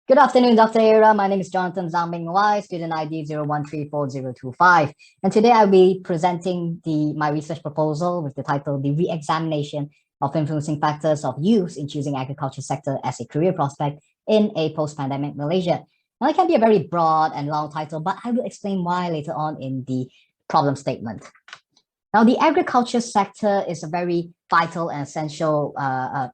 Good afternoon, Dr. Era. My name is Jonathan Zhangming Lai, student ID 01344025. And today I'll be presenting my research proposal with the title, The Re-Examination of Influencing Factors of Youth in Choosing Agriculture Sector as a Career Prospect in a Post-Pandemic Malaysia. Now, it can be a very broad and long title, but I will explain why later on in the problem statement. Now, the agriculture sector is a very vital and essential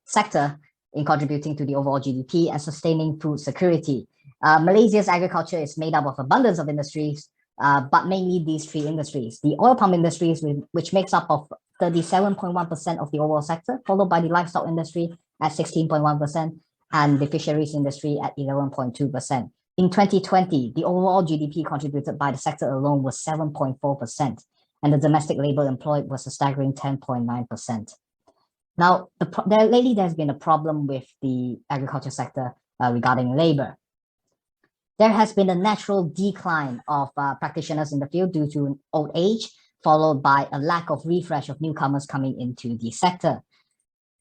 sector in contributing to the overall GDP and sustaining food security. Malaysia's agriculture is made up of abundance of industries, but mainly these three industries. The oil palm industries, which makes up of 37.1% of the overall sector, followed by the livestock industry at 16.1%, and the fisheries industry at 11.2%. In 2020, the overall GDP contributed by the sector alone was 7.4%, and the domestic labor employed was a staggering 10.9%. Now, lately there's been a problem with the agriculture sector regarding labor. There has been a natural decline of practitioners in the field due to old age, followed by a lack of refresh of newcomers coming into the sector.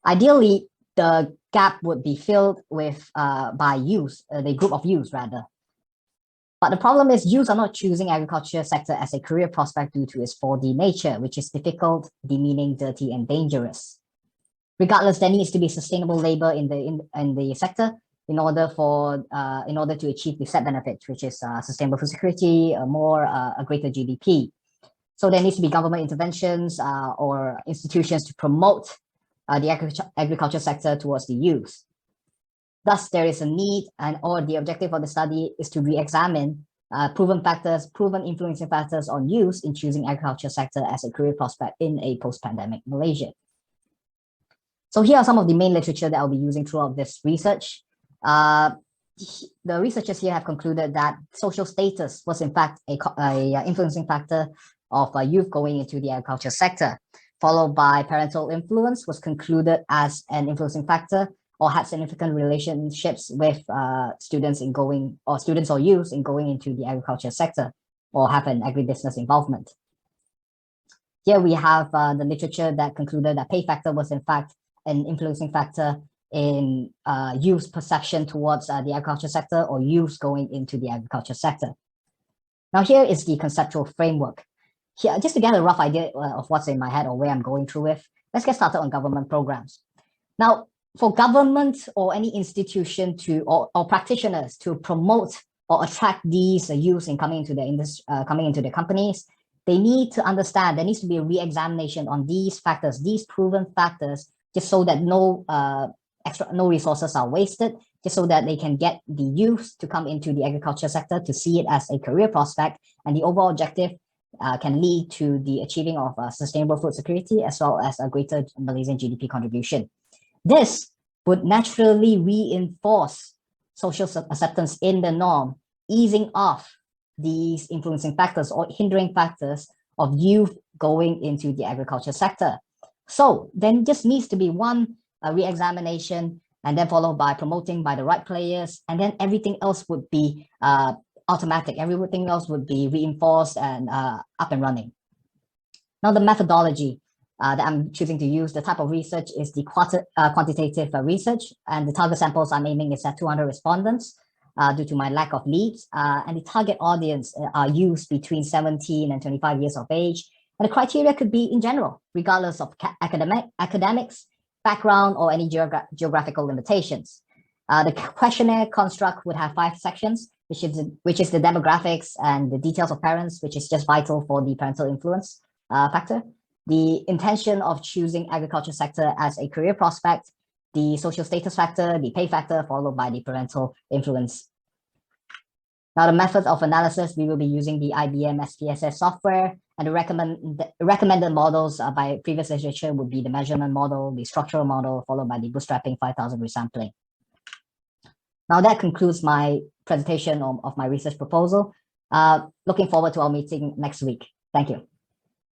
Ideally, the gap would be filled with by youth, the group of youth rather. But the problem is youth are not choosing agriculture sector as a career prospect due to its 4D nature, which is difficult, demeaning, dirty, and dangerous. Regardless, there needs to be sustainable labor in the sector in order to achieve the set benefits, which is sustainable food security, a greater GDP. So there needs to be government interventions or institutions to promote the agriculture sector towards the youth. Thus, there is a need or the objective of the study is to re-examine proven influencing factors on youth in choosing agriculture sector as a career prospect in a post-pandemic Malaysia. So here are some of the main literature that I'll be using throughout this research. The researchers here have concluded that social status was in fact a influencing factor of youth going into the agriculture sector, followed by parental influence was concluded as an influencing factor or had significant relationships with students or youth in going into the agriculture sector or have an agribusiness involvement. Here we have the literature that concluded that pay factor was in fact an influencing factor in youth's perception towards the agriculture sector or youth going into the agriculture sector. Now here is the conceptual framework. Here, just to get a rough idea of what's in my head or where I'm going through with, let's get started on government programs. Now, for government or any institution or practitioners to promote or attract these youth in coming into the companies, they need to understand there needs to be a re-examination on these factors, these proven factors, just so that no resources are wasted, just so that they can get the youth to come into the agriculture sector to see it as a career prospect, and the overall objective can lead to the achieving of sustainable food security as well as a greater Malaysian GDP contribution. This would naturally reinforce social acceptance in the norm, easing off these influencing factors or hindering factors of youth going into the agriculture sector. So then just needs to be one re-examination and then followed by promoting by the right players, and then everything else would be automatic. Everything else would be reinforced and up and running. Now the methodology that I'm choosing to use, the type of research is the quantitative research, and the target samples I'm aiming is at 200 respondents due to my lack of leads, and the target audience are youth between 17 and 25 years of age. And the criteria could be in general, regardless of academics, background, or any geographical limitations. The questionnaire construct would have 5 sections, which is the demographics and the details of parents, which is just vital for the parental influence factor. The intention of choosing agriculture sector as a career prospect, the social status factor, the pay factor, followed by the parental influence. Now, the method of analysis, we will be using the IBM SPSS software, and the recommended models by previous literature would be the measurement model, the structural model, followed by the bootstrapping 5,000 resampling. Now, that concludes my presentation of my research proposal. Looking forward to our meeting next week. Thank you.